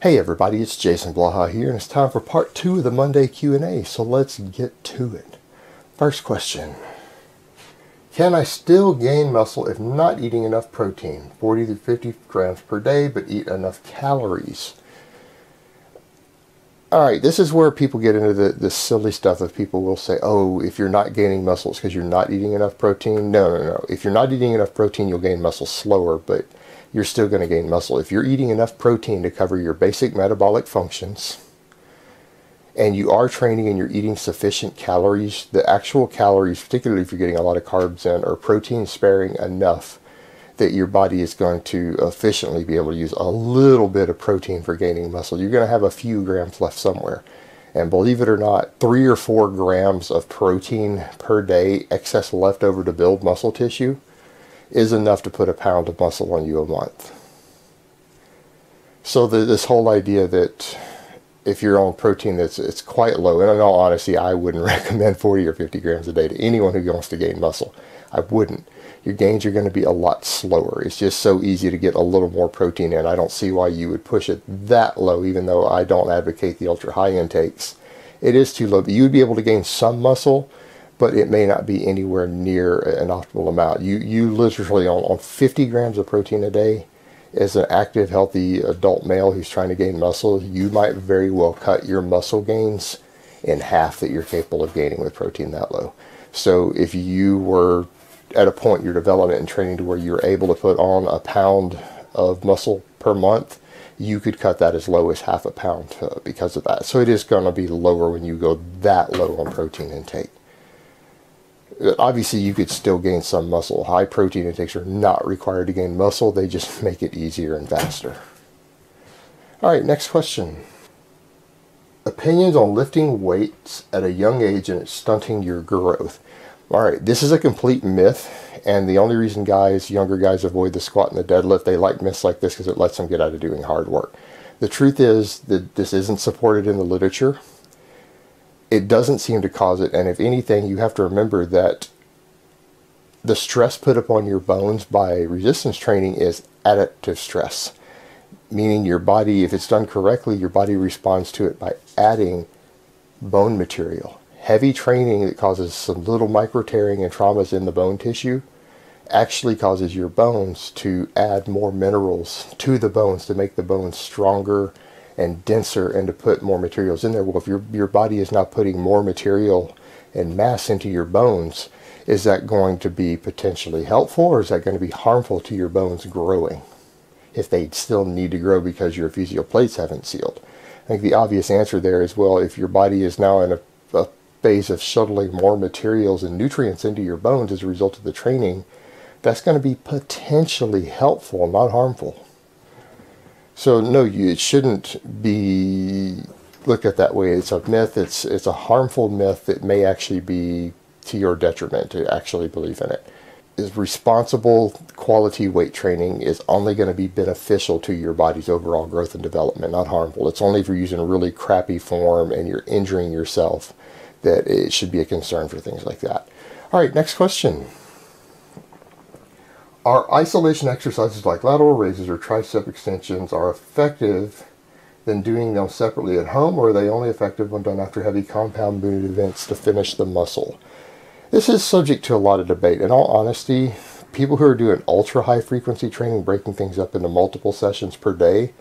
Hey everybody, it's Jason Blaha here, and it's time for part 2 of the Monday Q&A, so let's get to it. First question. Can I still gain muscle if not eating enough protein, 40 to 50 grams per day, but eat enough calories? Alright, this is where people get into the silly stuff of people will say, oh, if you're not gaining muscle, it's because you're not eating enough protein. No. If you're not eating enough protein, you'll gain muscle slower, but you're still going to gain muscle. If you're eating enough protein to cover your basic metabolic functions, and you are training and you're eating sufficient calories, the actual calories, particularly if you're getting a lot of carbs in, are protein sparing enough that your body is going to efficiently be able to use a little bit of protein for gaining muscle. You're going to have a few grams left somewhere. And believe it or not, 3 or 4 grams of protein per day, excess left over to build muscle tissue, is enough to put a pound of muscle on you a month. So this whole idea that if you're on protein it's quite low, and in all honesty, I wouldn't recommend 40 or 50 grams a day to anyone who wants to gain muscle. I wouldn't. Your gains are going to be a lot slower. It's just so easy to get a little more protein in. I don't see why you would push it that low, even though I don't advocate the ultra high intakes. It is too low. You would be able to gain some muscle, but it may not be anywhere near an optimal amount. You literally, on 50 grams of protein a day, as an active, healthy adult male who's trying to gain muscle, you might very well cut your muscle gains in half that you're capable of gaining with protein that low. So if you were at a point in your development and training to where you're able to put on a pound of muscle per month, you could cut that as low as half a pound because of that. So it is going to be lower when you go that low on protein intake. Obviously, you could still gain some muscle. High protein intakes are not required to gain muscle. They just make it easier and faster. All right, next question. Opinions on lifting weights at a young age and it's stunting your growth. All right, this is a complete myth, and the only reason younger guys avoid the squat and the deadlift, they like myths like this because it lets them get out of doing hard work. The truth is that this isn't supported in the literature. It doesn't seem to cause it, and if anything, you have to remember that the stress put upon your bones by resistance training is adaptive stress, meaning your body, if it's done correctly, your body responds to it by adding bone material. Heavy training that causes some little micro tearing and traumas in the bone tissue actually causes your bones to add more minerals to the bones to make the bones stronger and denser and to put more materials in there. Well, if your body is not putting more material and mass into your bones, is that going to be potentially helpful, or is that going to be harmful to your bones growing if they still need to grow because your epiphyseal plates haven't sealed? I think the obvious answer there is, well, if your body is now in a phase of shuttling more materials and nutrients into your bones as a result of the training, that's going to be potentially helpful, not harmful. So no, it shouldn't be looked at that way. It's a myth. It's a harmful myth that may actually be to your detriment to actually believe in it. Responsible quality weight training is only going to be beneficial to your body's overall growth and development, not harmful. It's only if you're using a really crappy form and you're injuring yourself that it should be a concern for things like that. All right, next question. Are isolation exercises like lateral raises or tricep extensions are effective than doing them separately at home, or are they only effective when done after heavy compound movement events to finish the muscle? This is subject to a lot of debate. In all honesty, people who are doing ultra high frequency training, breaking things up into multiple sessions per day,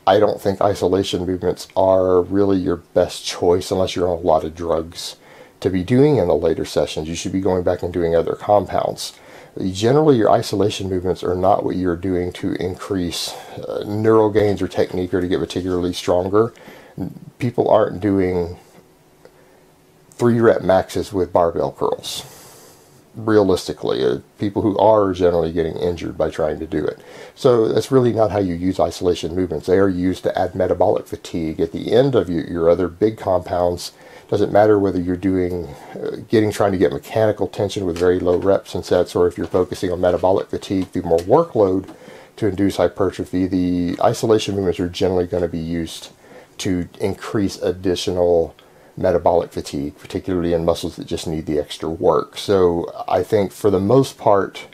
I don't think isolation movements are really your best choice unless you're on a lot of drugs to be doing in the later sessions. You should be going back and doing other compounds. Generally, your isolation movements are not what you're doing to increase neural gains or technique or to get particularly stronger. People aren't doing 3-rep maxes with barbell curls. Realistically, people who are generally getting injured by trying to do it. So that's really not how you use isolation movements. They are used to add metabolic fatigue. At the end of your other big compounds, doesn't matter whether you're doing trying to get mechanical tension with very low reps and sets, or if you're focusing on metabolic fatigue through more workload to induce hypertrophy, the isolation movements are generally going to be used to increase additional metabolic fatigue, particularly in muscles that just need the extra work. So I think for the most part,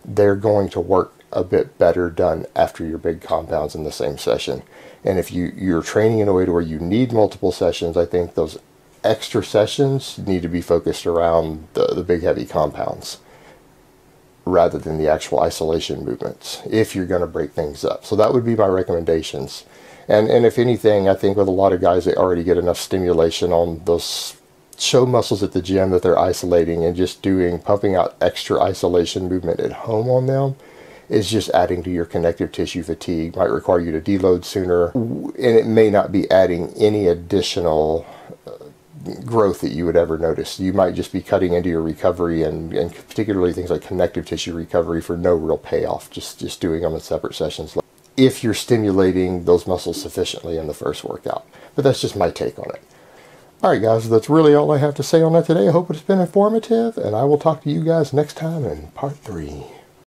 they're going to work a bit better done after your big compounds in the same session. And if you're training in a way to where you need multiple sessions, I think those extra sessions need to be focused around the big heavy compounds rather than the actual isolation movements if you're going to break things up. So that would be my recommendations. And if anything, I think with a lot of guys, they already get enough stimulation on those show muscles at the gym that they're isolating, and just pumping out extra isolation movement at home on them is just adding to your connective tissue fatigue. Might require you to deload sooner, and it may not be adding any additional growth that you would ever notice. You might just be cutting into your recovery, and particularly things like connective tissue recovery, for no real payoff, just doing them in separate sessions if you're stimulating those muscles sufficiently in the first workout. But that's just my take on it. Alright guys, that's really all I have to say on that today. I hope it's been informative, and I will talk to you guys next time in part 3.